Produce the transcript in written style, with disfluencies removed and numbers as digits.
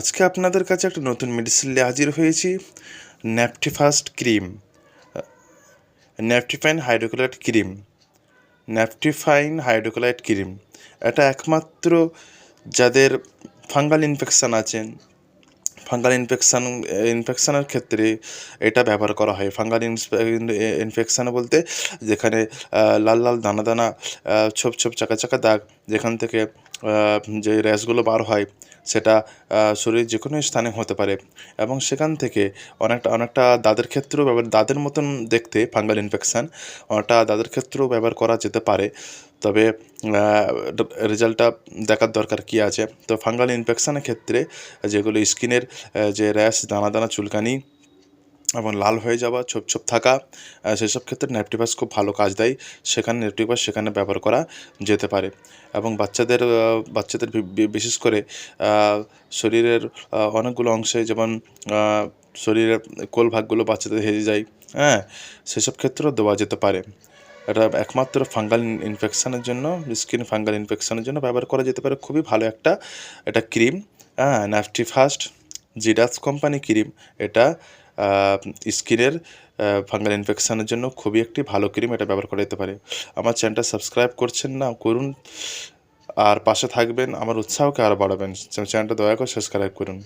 আজকে আপনাদের কাছে একটা নতুন মেডিসিন নিয়ে হাজির হয়েছি। Naptifast cream, naftifine hydrochloride cream. Naftifine hydrochloride cream এটা একমাত্র যাদের ফাঙ্গাল ইনফেকশান আছেন, ফাঙ্গাল ইনফেকশানের ক্ষেত্রে এটা ব্যবহার করা হয়। ফাঙ্গাল ইনফেকশান বলতে যেখানে লাল লাল দানা দানা ছোপ ছোপ চাকা চাকা দাগ যেখান থেকে যে র্যাশগুলো বার হয় সেটা শরীরের যে কোনো স্থানে হতে পারে এবং সেখান থেকে অনেকটা দাঁতের ক্ষেত্রেও দাঁতের মতন দেখতে ফাঙ্গাল ইনফেকশান অনেকটা দাঁতের ক্ষেত্রেও ব্যবহার করা যেতে পারে। তবে রেজাল্টটা দেখার দরকার কী আছে। তো ফাঙ্গাল ইনফেকশানের ক্ষেত্রে যেগুলো স্কিনের যে র্যাশ, দানা দানা চুলকানি এবং লাল হয়ে যাওয়া, ছোপ ছোপ থাকা, সেসব ক্ষেত্রে ন্যাপটিভাস খুব ভালো কাজ দেয়। সেখানে ন্যাপটিভাস সেখানে ব্যবহার করা যেতে পারে এবং বাচ্চাদের বিশেষ করে শরীরের অনেকগুলো অংশে যেমন শরীরের কোল ভাগগুলো বাচ্চাদের হেরে যায়, হ্যাঁ, সেসব ক্ষেত্রেও দেওয়া যেতে পারে। এটা একমাত্র ফাঙ্গাল ইনফেকশানের জন্য, স্কিন ফাঙ্গাল ইনফেকশানের জন্য ব্যবহার করা যেতে পারে। খুবই ভালো একটা এটা ক্রিম, হ্যাঁ, ন্যাপটিফাস্ট জিডাস কোম্পানি ক্রিম। এটা স্কিনের ফাঙ্গাল ইনফেকশানের জন্য খুবই একটি ভালো ক্রিম, এটা ব্যবহার করা যেতে পারে। আমার চ্যানেলটা সাবস্ক্রাইব করছেন না, করুন আর পাশে থাকবেন, আমার উৎসাহকে আরও বাড়াবেন। চ্যানেলটা দয়া করে সাবস্ক্রাইব করুন।